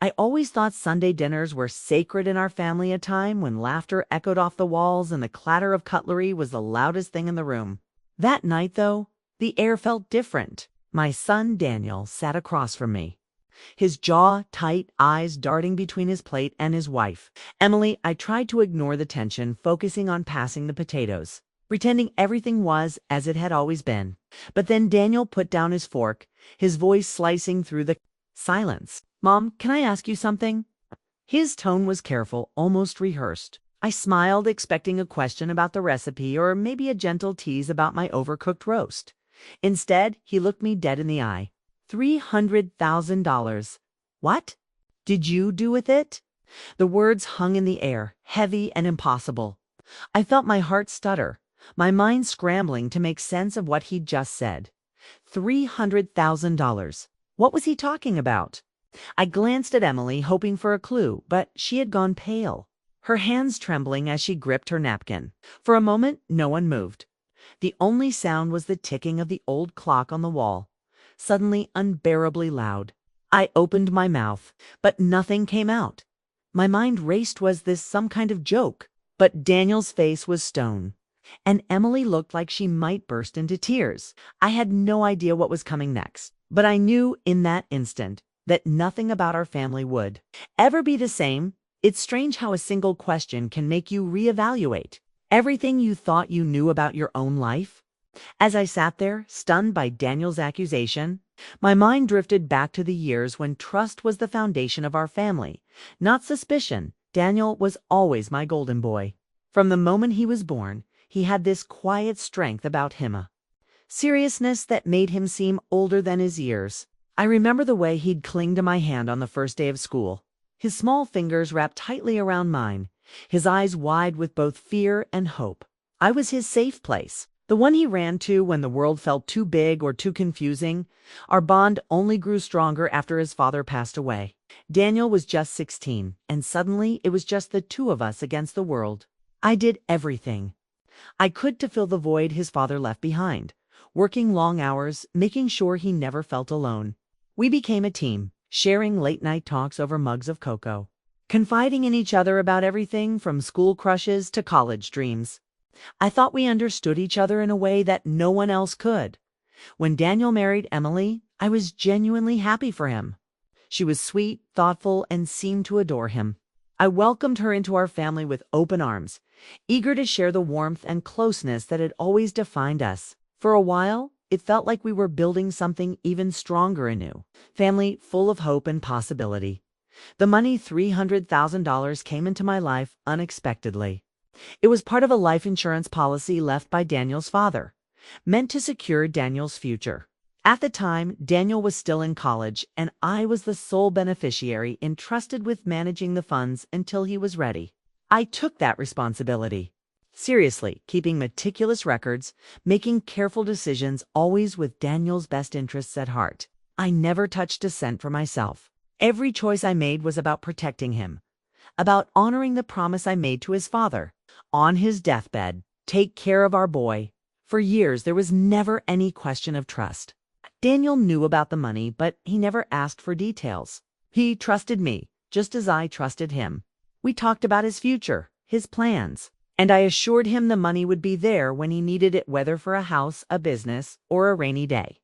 I always thought Sunday dinners were sacred in our family, a time when laughter echoed off the walls and the clatter of cutlery was the loudest thing in the room. That night, though, the air felt different. My son Daniel sat across from me, his jaw tight, eyes darting between his plate and his wife. Emily, I tried to ignore the tension, focusing on passing the potatoes, pretending everything was as it had always been. But then Daniel put down his fork, his voice slicing through the silence. "Mom, can I ask you something?" His tone was careful, almost rehearsed. I smiled, expecting a question about the recipe or maybe a gentle tease about my overcooked roast. Instead, he looked me dead in the eye. $300,000. What did you do with it? The words hung in the air, heavy and impossible. I felt my heart stutter, my mind scrambling to make sense of what he'd just said. $300,000. What was he talking about? I glanced at Emily, hoping for a clue, but she had gone pale, her hands trembling as she gripped her napkin. For a moment, no one moved. The only sound was the ticking of the old clock on the wall, suddenly unbearably loud. I opened my mouth, but nothing came out. My mind raced. Was this some kind of joke? But Daniel's face was stone, and Emily looked like she might burst into tears. I had no idea what was coming next, but I knew in that instant that nothing about our family would ever be the same. It's strange how a single question can make you reevaluate everything you thought you knew about your own life. As I sat there, stunned by Daniel's accusation, my mind drifted back to the years when trust was the foundation of our family, not suspicion. Daniel was always my golden boy. From the moment he was born, he had this quiet strength about him, a seriousness that made him seem older than his years. I remember the way he'd cling to my hand on the first day of school, his small fingers wrapped tightly around mine, his eyes wide with both fear and hope. I was his safe place, the one he ran to when the world felt too big or too confusing. Our bond only grew stronger after his father passed away. Daniel was just 16, and suddenly it was just the two of us against the world. I did everything I could to fill the void his father left behind, working long hours, making sure he never felt alone. We became a team, sharing late-night talks over mugs of cocoa, confiding in each other about everything from school crushes to college dreams. I thought we understood each other in a way that no one else could. When Daniel married Emily, I was genuinely happy for him. She was sweet, thoughtful, and seemed to adore him. I welcomed her into our family with open arms, eager to share the warmth and closeness that had always defined us. For a while, it felt like we were building something even stronger anew. Family full of hope and possibility. The money, $300,000, came into my life unexpectedly. It was part of a life insurance policy left by Daniel's father, meant to secure Daniel's future. At the time, Daniel was still in college, and I was the sole beneficiary entrusted with managing the funds until he was ready. I took that responsibility seriously, keeping meticulous records, making careful decisions, always with Daniel's best interests at heart. I never touched a cent for myself. Every choice I made was about protecting him, about honoring the promise I made to his father on his deathbed: take care of our boy. For years, there was never any question of trust. Daniel knew about the money, but he never asked for details. He trusted me, just as I trusted him. We talked about his future, his plans, and I assured him the money would be there when he needed it, whether for a house, a business, or a rainy day.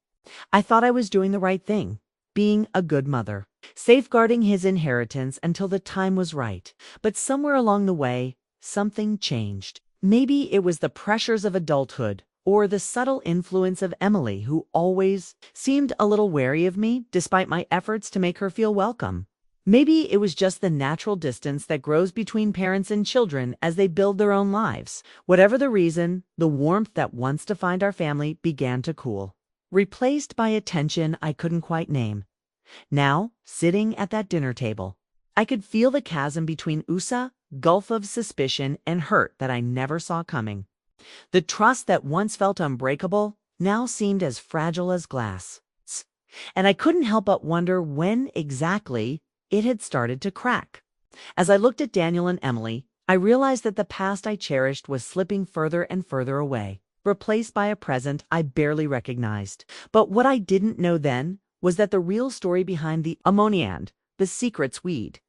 I thought I was doing the right thing, being a good mother, safeguarding his inheritance until the time was right. But somewhere along the way, something changed. Maybe it was the pressures of adulthood, or the subtle influence of Emily, who always seemed a little wary of me, despite my efforts to make her feel welcome. Maybe it was just the natural distance that grows between parents and children as they build their own lives. Whatever the reason, the warmth that once defined our family began to cool, replaced by a tension I couldn't quite name. Now, sitting at that dinner table, I could feel the chasm between USA, gulf of suspicion and hurt that I never saw coming. The trust that once felt unbreakable now seemed as fragile as glass. And I couldn't help but wonder when exactly it had started to crack. As I looked at Daniel and Emily, I realized that the past I cherished was slipping further and further away, replaced by a present I barely recognized. But what I didn't know then was that the real story behind the ammoniand the secrets we'd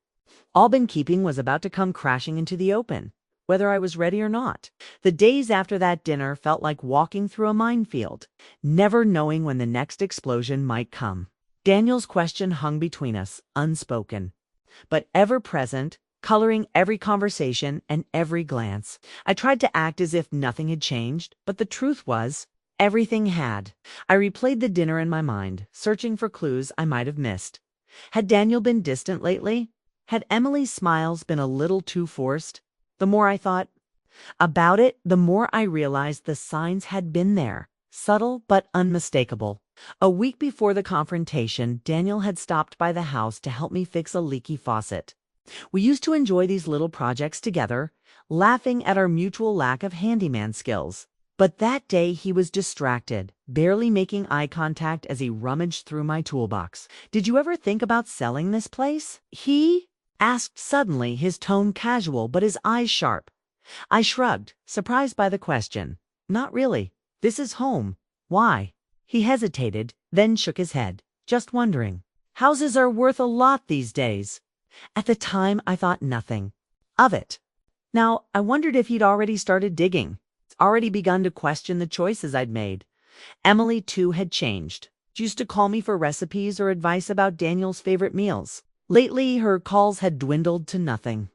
all been keeping was about to come crashing into the open, whether I was ready or not. The days after that dinner felt like walking through a minefield, never knowing when the next explosion might come. Daniel's question hung between us, unspoken, but ever present, coloring every conversation and every glance. I tried to act as if nothing had changed, but the truth was, everything had. I replayed the dinner in my mind, searching for clues I might have missed. Had Daniel been distant lately? Had Emily's smiles been a little too forced? The more I thought about it, the more I realized the signs had been there, subtle but unmistakable. A week before the confrontation, Daniel had stopped by the house to help me fix a leaky faucet. We used to enjoy these little projects together, laughing at our mutual lack of handyman skills. But that day he was distracted, barely making eye contact as he rummaged through my toolbox. "Did you ever think about selling this place?" he asked suddenly, his tone casual but his eyes sharp. I shrugged, surprised by the question. "Not really. This is home. Why?" He hesitated, then shook his head. "Just wondering. Houses are worth a lot these days." At the time, I thought nothing of it. Now, I wondered if he'd already started digging, already begun to question the choices I'd made. Emily, too, had changed. She used to call me for recipes or advice about Daniel's favorite meals. Lately, her calls had dwindled to nothing,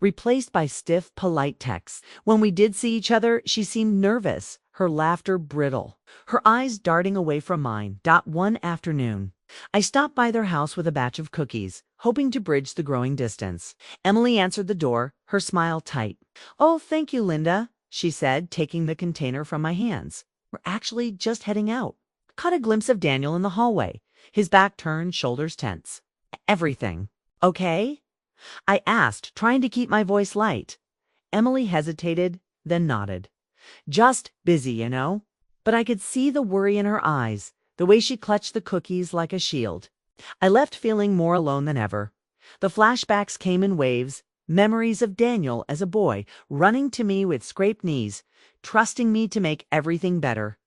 replaced by stiff, polite texts. When we did see each other, she seemed nervous, her laughter brittle, her eyes darting away from mine. One afternoon, I stopped by their house with a batch of cookies, hoping to bridge the growing distance. Emily answered the door, her smile tight. "Oh, thank you, Linda," she said, taking the container from my hands. "We're actually just heading out." Caught a glimpse of Daniel in the hallway, his back turned, shoulders tense. "Everything okay?" I asked, trying to keep my voice light. Emily hesitated, then nodded. "Just busy, you know." But I could see the worry in her eyes, the way she clutched the cookies like a shield. I left feeling more alone than ever. The flashbacks came in waves, memories of Daniel as a boy, running to me with scraped knees, trusting me to make everything better.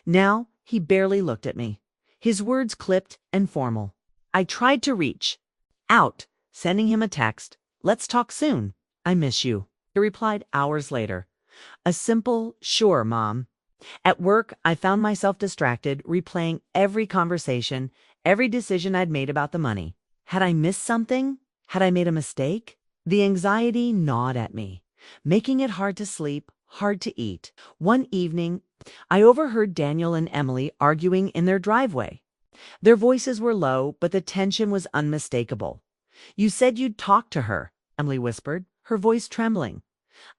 Now he barely looked at me, his words clipped and formal. I tried to reach out, sending him a text. "Let's talk soon. I miss you." He replied hours later. A simple, "Sure, Mom." At work, I found myself distracted, replaying every conversation, every decision I'd made about the money. Had I missed something? Had I made a mistake? The anxiety gnawed at me, making it hard to sleep, hard to eat. One evening, I overheard Daniel and Emily arguing in their driveway. Their voices were low, but the tension was unmistakable. "You said you'd talk to her," Emily whispered, her voice trembling.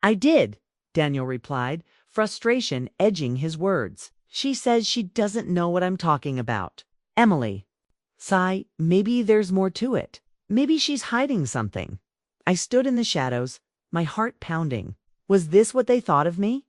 "I did," Daniel replied, frustration edging his words. "She says she doesn't know what I'm talking about." Emily. Sigh, maybe there's more to it. Maybe she's hiding something. I stood in the shadows, my heart pounding. Was this what they thought of me?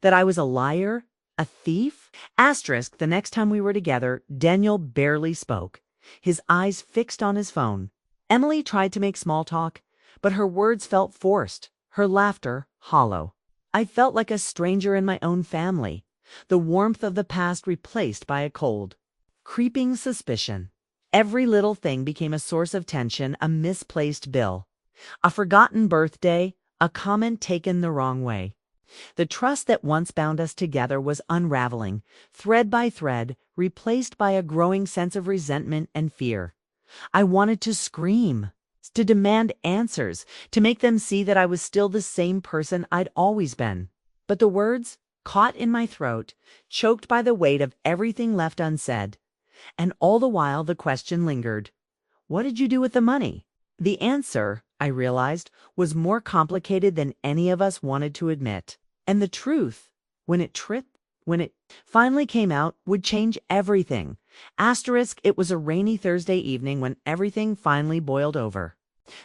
That I was a liar? A thief? Asterisk, the next time we were together, Daniel barely spoke, his eyes fixed on his phone. Emily tried to make small talk, but her words felt forced, her laughter hollow. I felt like a stranger in my own family, the warmth of the past replaced by a cold, creeping suspicion. Every little thing became a source of tension, a misplaced bill, a forgotten birthday, a comment taken the wrong way. The trust that once bound us together was unraveling, thread by thread, replaced by a growing sense of resentment and fear. I wanted to scream, to demand answers, to make them see that I was still the same person I'd always been. But the words, caught in my throat, choked by the weight of everything left unsaid. And all the while the question lingered. What did you do with the money? The answer, I realized, was more complicated than any of us wanted to admit. And the truth, when it finally came out, would change everything. Asterisk, it was a rainy Thursday evening when everything finally boiled over.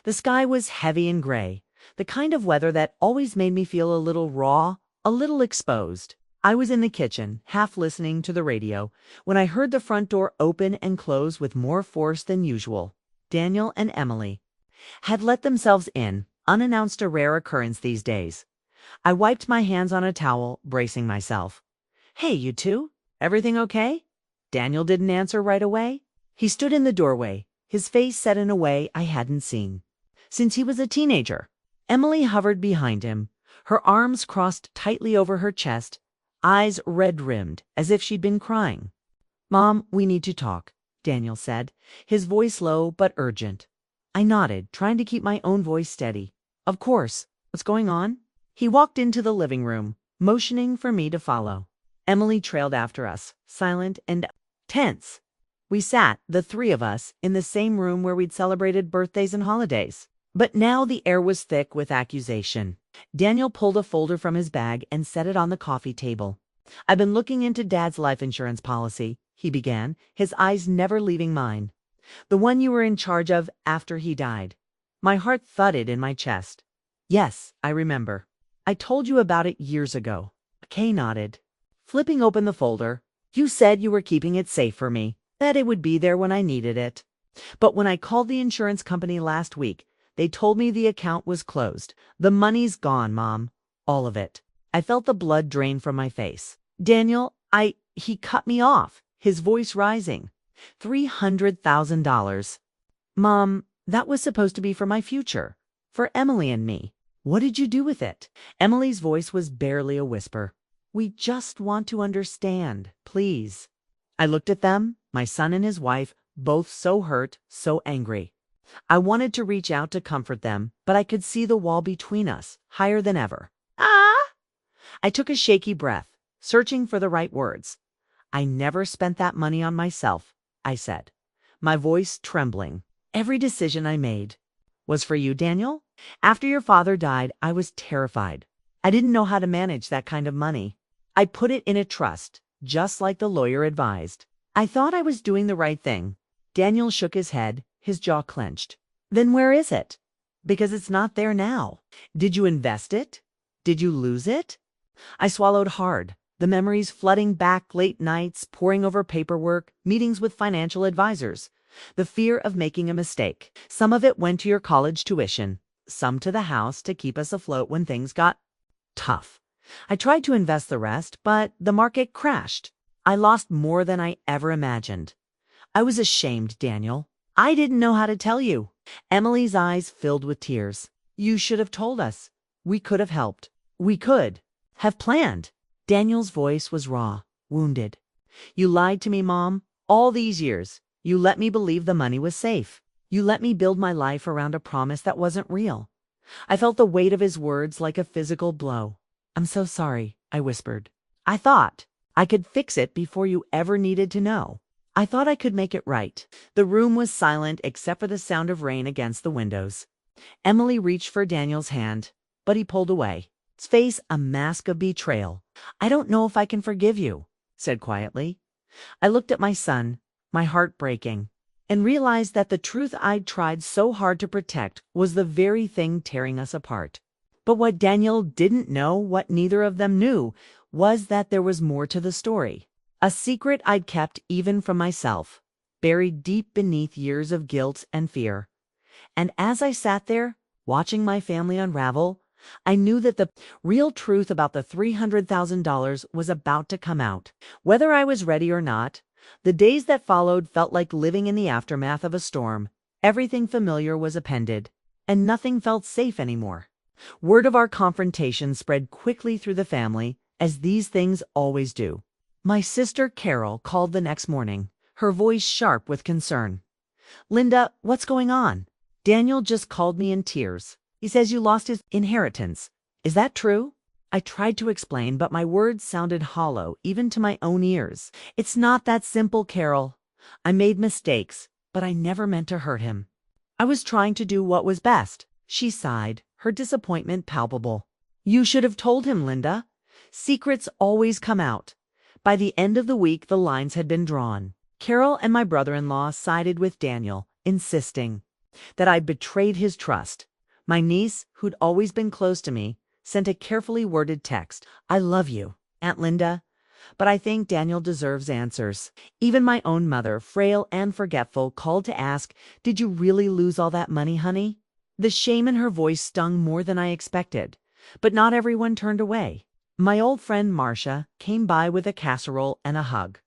The sky was heavy and gray, the kind of weather that always made me feel a little raw, a little exposed. I was in the kitchen, half listening to the radio, when I heard the front door open and close with more force than usual. Daniel and Emily had let themselves in, unannounced, a rare occurrence these days. I wiped my hands on a towel, bracing myself. "Hey, you two, everything okay?" Daniel didn't answer right away. He stood in the doorway, his face set in a way I hadn't seen since he was a teenager. Emily hovered behind him, her arms crossed tightly over her chest, eyes red-rimmed as if she'd been crying. "Mom, we need to talk," Daniel said, his voice low but urgent. I nodded, trying to keep my own voice steady. "Of course. What's going on?" He walked into the living room, motioning for me to follow. Emily trailed after us, silent and tense. We sat, the three of us, in the same room where we'd celebrated birthdays and holidays. But now the air was thick with accusation. Daniel pulled a folder from his bag and set it on the coffee table. "I've been looking into Dad's life insurance policy," he began, his eyes never leaving mine. "The one you were in charge of after he died." My heart thudded in my chest. "Yes, I remember. I told you about it years ago." Kay nodded. Flipping open the folder, "You said you were keeping it safe for me, that it would be there when I needed it. But when I called the insurance company last week, they told me the account was closed. The money's gone, Mom. All of it." I felt the blood drain from my face. "Daniel, he cut me off," his voice rising. $300,000. "Mom, that was supposed to be for my future, for Emily and me. What did you do with it?" Emily's voice was barely a whisper. "We just want to understand, please." I looked at them, my son and his wife, both so hurt, so angry. I wanted to reach out to comfort them, but I could see the wall between us, higher than ever. "Ah!" I took a shaky breath, searching for the right words. "I never spent that money on myself," I said, my voice trembling. "Every decision I made was for you, Daniel. After your father died, I was terrified. I didn't know how to manage that kind of money. I put it in a trust, just like the lawyer advised. I thought I was doing the right thing." Daniel shook his head, his jaw clenched. "Then where is it? Because it's not there now. Did you invest it? Did you lose it?" I swallowed hard, the memories flooding back, late nights, poring over paperwork, meetings with financial advisors, the fear of making a mistake. "Some of it went to your college tuition, some to the house to keep us afloat when things got tough. I tried to invest the rest, but the market crashed. I lost more than I ever imagined. I was ashamed, Daniel. I didn't know how to tell you." Emily's eyes filled with tears. "You should have told us. We could have helped. We could have planned." Daniel's voice was raw, wounded. "You lied to me, Mom, all these years. You let me believe the money was safe. You let me build my life around a promise that wasn't real." I felt the weight of his words like a physical blow. "I'm so sorry," I whispered. "I thought I could fix it before you ever needed to know. I thought I could make it right." The room was silent except for the sound of rain against the windows. Emily reached for Daniel's hand, but he pulled away, his face a mask of betrayal. "I don't know if I can forgive you," said quietly. I looked at my son, my heart breaking, and realized that the truth I'd tried so hard to protect was the very thing tearing us apart. But what Daniel didn't know, what neither of them knew, was that there was more to the story. A secret I'd kept even from myself, buried deep beneath years of guilt and fear. And as I sat there, watching my family unravel, I knew that the real truth about the $300,000 was about to come out. Whether I was ready or not, the days that followed felt like living in the aftermath of a storm. Everything familiar was appended, and nothing felt safe anymore. Word of our confrontation spread quickly through the family, as these things always do. My sister Carol called the next morning, her voice sharp with concern. "Linda, what's going on? Daniel just called me in tears. He says you lost his inheritance. Is that true?" I tried to explain, but my words sounded hollow, even to my own ears. "It's not that simple, Carol. I made mistakes, but I never meant to hurt him. I was trying to do what was best." She sighed, her disappointment palpable. "You should have told him, Linda. Secrets always come out." By the end of the week, the lines had been drawn. Carol and my brother-in-law sided with Daniel, insisting that I'd betrayed his trust. My niece, who'd always been close to me, sent a carefully worded text. "I love you, Aunt Linda, but I think Daniel deserves answers." Even my own mother, frail and forgetful, called to ask, "Did you really lose all that money, honey?" The shame in her voice stung more than I expected, but not everyone turned away. My old friend Marcia came by with a casserole and a hug.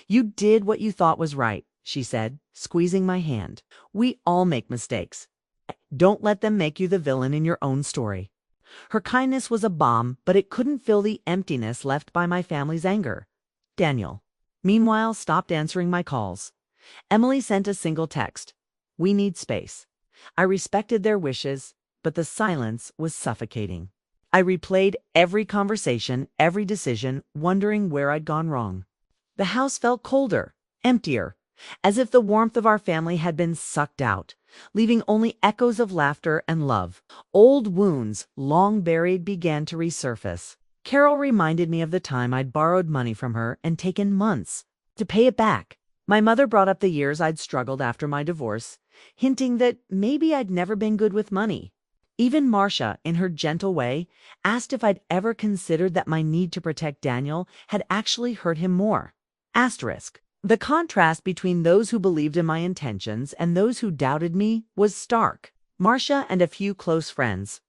"You did what you thought was right," she said, squeezing my hand. We all make mistakes. Don't let them make you the villain in your own story. Her kindness was a balm, but it couldn't fill the emptiness left by my family's anger. Daniel, meanwhile, stopped answering my calls. Emily sent a single text. We need space. I respected their wishes, but the silence was suffocating. I replayed every conversation, every decision, wondering where I'd gone wrong. The house felt colder, emptier, as if the warmth of our family had been sucked out, leaving only echoes of laughter and love. Old wounds, long buried, began to resurface. Carol reminded me of the time I'd borrowed money from her and taken months to pay it back. My mother brought up the years I'd struggled after my divorce, hinting that maybe I'd never been good with money. Even Marcia, in her gentle way, asked if I'd ever considered that my need to protect Daniel had actually hurt him more. Asterisk. The contrast between those who believed in my intentions and those who doubted me was stark. Marcia and a few close friends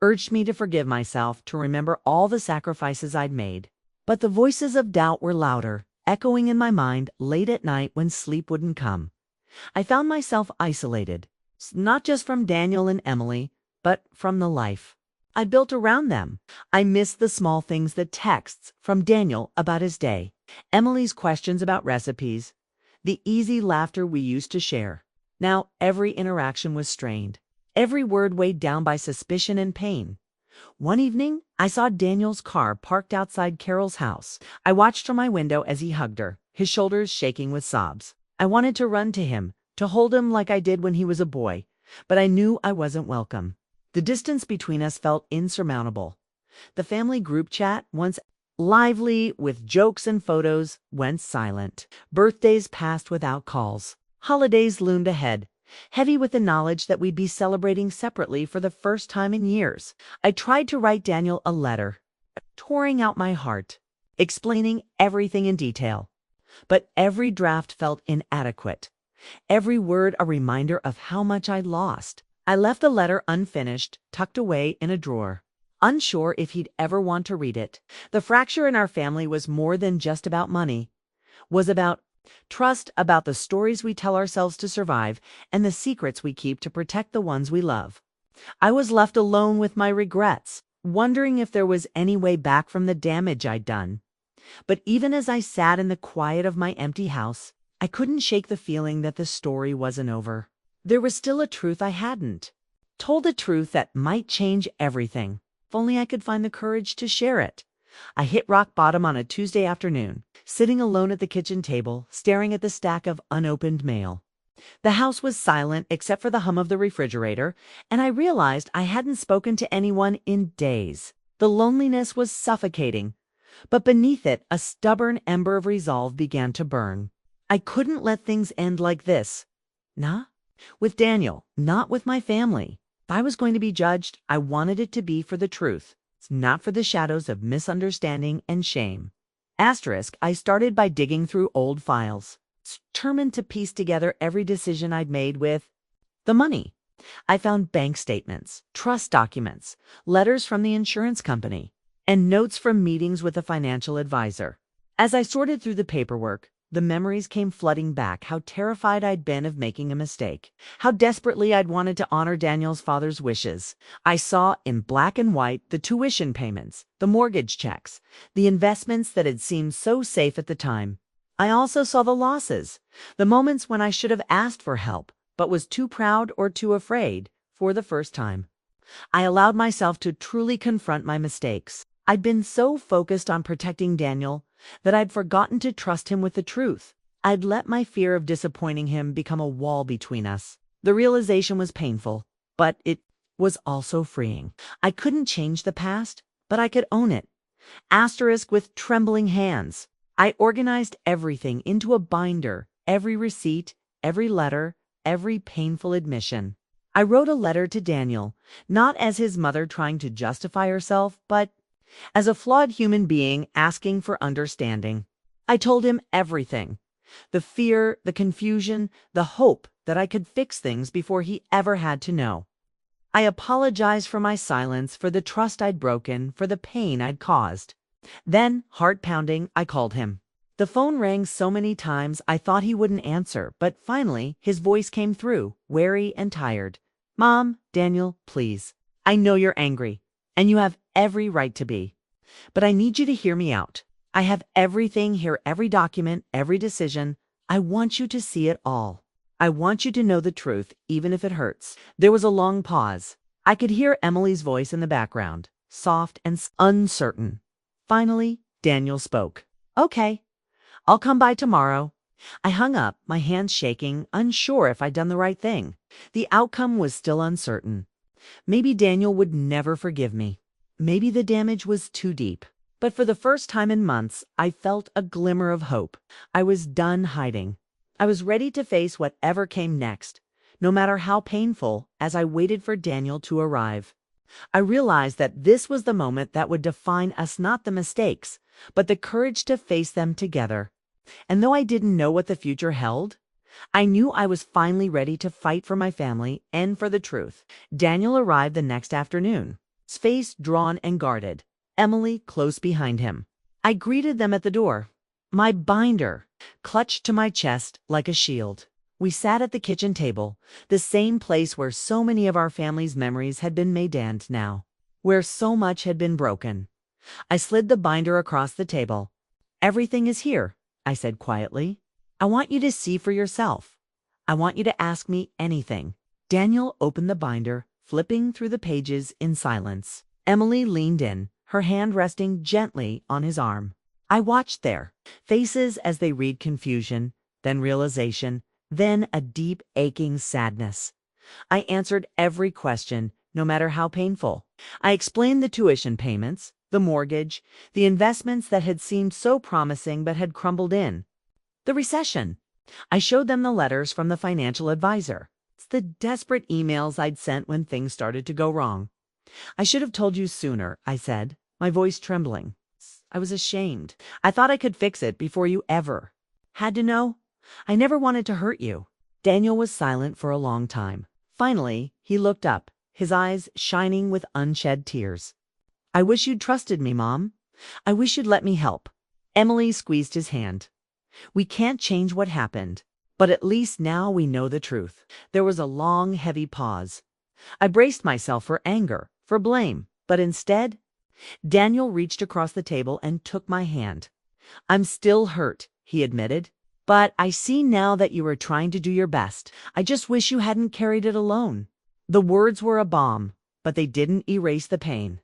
urged me to forgive myself, to remember all the sacrifices I'd made. But the voices of doubt were louder, echoing in my mind late at night when sleep wouldn't come. I found myself isolated, not just from Daniel and Emily, but from the life I built around them. I missed the small things, the texts from Daniel about his day, Emily's questions about recipes, the easy laughter we used to share. Now every interaction was strained, every word weighed down by suspicion and pain. One evening, I saw Daniel's car parked outside Carol's house. I watched from my window as he hugged her, his shoulders shaking with sobs. I wanted to run to him, to hold him like I did when he was a boy, but I knew I wasn't welcome. The distance between us felt insurmountable. The family group chat, once lively with jokes and photos, went silent. Birthdays passed without calls. Holidays loomed ahead, heavy with the knowledge that we'd be celebrating separately for the first time in years. I tried to write Daniel a letter, pouring out my heart, explaining everything in detail. But every draft felt inadequate, every word a reminder of how much I'd lost. I left the letter unfinished, tucked away in a drawer, unsure if he'd ever want to read it. The fracture in our family was more than just about money, was about trust, about the stories we tell ourselves to survive, and the secrets we keep to protect the ones we love. I was left alone with my regrets, wondering if there was any way back from the damage I'd done. But even as I sat in the quiet of my empty house, I couldn't shake the feeling that the story wasn't over. There was still a truth I hadn't told, a truth that might change everything, if only I could find the courage to share it. I hit rock bottom on a Tuesday afternoon, sitting alone at the kitchen table, staring at the stack of unopened mail. The house was silent except for the hum of the refrigerator, and I realized I hadn't spoken to anyone in days. The loneliness was suffocating, but beneath it, a stubborn ember of resolve began to burn. I couldn't let things end like this. Nah, with Daniel, not with my family. If I was going to be judged, I wanted it to be for the truth, not for the shadows of misunderstanding and shame. Asterisk, I started by digging through old files, determined to piece together every decision I'd made with the money. I found bank statements, trust documents, letters from the insurance company, and notes from meetings with a financial advisor. As I sorted through the paperwork, the memories came flooding back. How terrified I'd been of making a mistake. How desperately I'd wanted to honor Daniel's father's wishes. I saw in black and white the tuition payments, the mortgage checks, the investments that had seemed so safe at the time. I also saw the losses, the moments when I should have asked for help, but was too proud or too afraid for the first time. I allowed myself to truly confront my mistakes. I'd been so focused on protecting Daniel that I'd forgotten to trust him with the truth. I'd let my fear of disappointing him become a wall between us. The realization was painful, but it was also freeing. I couldn't change the past, but I could own it. Asterisk, with trembling hands, I organized everything into a binder, every receipt, every letter, every painful admission. I wrote a letter to Daniel, not as his mother trying to justify herself, but as a flawed human being asking for understanding. I told him everything. The fear, the confusion, the hope that I could fix things before he ever had to know. I apologized for my silence, for the trust I'd broken, for the pain I'd caused. Then, heart pounding, I called him. The phone rang so many times I thought he wouldn't answer, but finally his voice came through, wary and tired. Mom, Daniel, please. I know you're angry, and you have every right to be. But I need you to hear me out. I have everything here, every document, every decision. I want you to see it all. I want you to know the truth, even if it hurts. There was a long pause. I could hear Emily's voice in the background, soft and uncertain. Finally, Daniel spoke. Okay, I'll come by tomorrow. I hung up, my hands shaking, unsure if I'd done the right thing. The outcome was still uncertain. Maybe Daniel would never forgive me. Maybe the damage was too deep. But for the first time in months, I felt a glimmer of hope. I was done hiding. I was ready to face whatever came next, no matter how painful, as I waited for Daniel to arrive. I realized that this was the moment that would define us, not the mistakes, but the courage to face them together. And though I didn't know what the future held, I knew I was finally ready to fight for my family and for the truth. Daniel arrived the next afternoon, his face drawn and guarded, Emily close behind him. I greeted them at the door, my binder clutched to my chest like a shield. We sat at the kitchen table, the same place where so many of our family's memories had been made and now, where so much had been broken. I slid the binder across the table. Everything is here, I said quietly. I want you to see for yourself. I want you to ask me anything. Daniel opened the binder, flipping through the pages in silence. Emily leaned in, her hand resting gently on his arm. I watched their faces as they read confusion, then realization, then a deep, aching sadness. I answered every question, no matter how painful. I explained the tuition payments, the mortgage, the investments that had seemed so promising but had crumbled in, the recession. I showed them the letters from the financial advisor. It's the desperate emails I'd sent when things started to go wrong. I should have told you sooner, I said, my voice trembling. I was ashamed. I thought I could fix it before you ever had to know. I never wanted to hurt you. Daniel was silent for a long time. Finally, he looked up, his eyes shining with unshed tears. I wish you'd trusted me, Mom. I wish you'd let me help. Emily squeezed his hand. We can't change what happened, but at least now we know the truth. There was a long, heavy pause. I braced myself for anger, for blame, but instead, Daniel reached across the table and took my hand. I'm still hurt, he admitted, but I see now that you were trying to do your best. I just wish you hadn't carried it alone. The words were a balm, but they didn't erase the pain.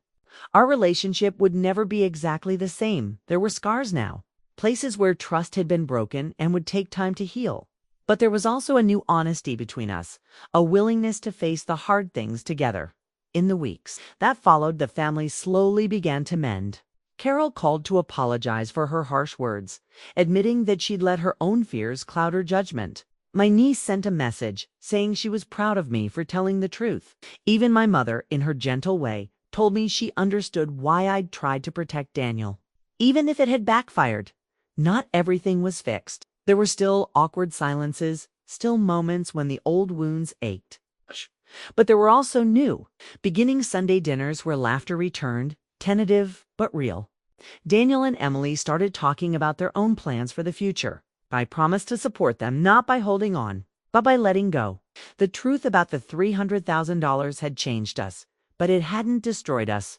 Our relationship would never be exactly the same. There were scars now, places where trust had been broken and would take time to heal. But there was also a new honesty between us, a willingness to face the hard things together. In the weeks that followed, the family slowly began to mend. Carol called to apologize for her harsh words, admitting that she'd let her own fears cloud her judgment. My niece sent a message saying she was proud of me for telling the truth. Even my mother, in her gentle way, told me she understood why I'd tried to protect Daniel. Even if it had backfired, not everything was fixed. There were still awkward silences, still moments when the old wounds ached. But there were also new, beginning Sunday dinners where laughter returned, tentative but real. Daniel and Emily started talking about their own plans for the future. I promised to support them, not by holding on, but by letting go. The truth about the $300,000 had changed us, but it hadn't destroyed us.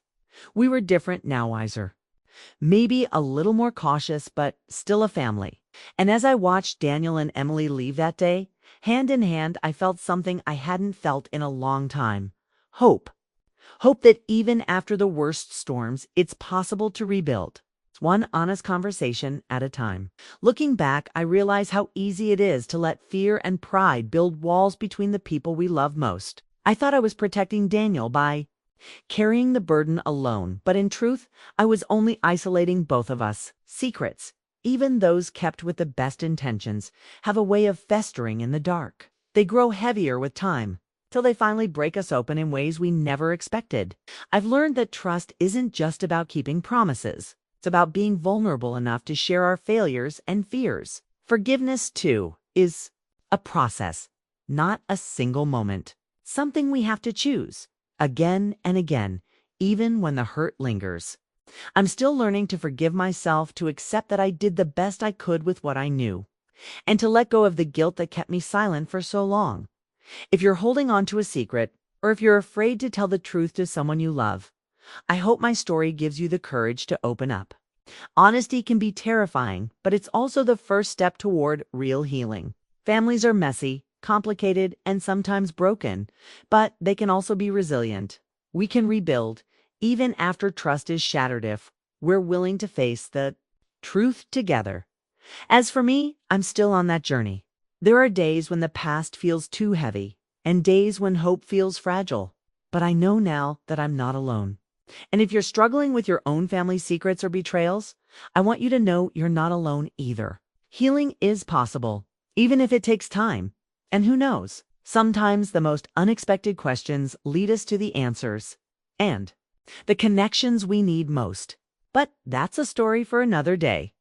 We were different, now wiser. Maybe a little more cautious, but still a family. And as I watched Daniel and Emily leave that day, hand in hand, I felt something I hadn't felt in a long time. Hope. Hope that even after the worst storms, it's possible to rebuild. It's one honest conversation at a time. Looking back, I realize how easy it is to let fear and pride build walls between the people we love most. I thought I was protecting Daniel by carrying the burden alone, but in truth, I was only isolating both of us. Secrets, even those kept with the best intentions, have a way of festering in the dark. They grow heavier with time, till they finally break us open in ways we never expected. I've learned that trust isn't just about keeping promises. It's about being vulnerable enough to share our failures and fears. Forgiveness, too, is a process, not a single moment. Something we have to choose, again and again, even when the hurt lingers. I'm still learning to forgive myself, to accept that I did the best I could with what I knew, and to let go of the guilt that kept me silent for so long. If you're holding on to a secret, or if you're afraid to tell the truth to someone you love, I hope my story gives you the courage to open up. Honesty can be terrifying, but it's also the first step toward real healing. Families are messy, complicated, and sometimes broken, but they can also be resilient. We can rebuild, even after trust is shattered, if we're willing to face the truth together. As for me, I'm still on that journey. There are days when the past feels too heavy, and days when hope feels fragile. But I know now that I'm not alone. And if you're struggling with your own family secrets or betrayals, I want you to know you're not alone either. Healing is possible, even if it takes time. And who knows? Sometimes the most unexpected questions lead us to the answers and the connections we need most. But that's a story for another day.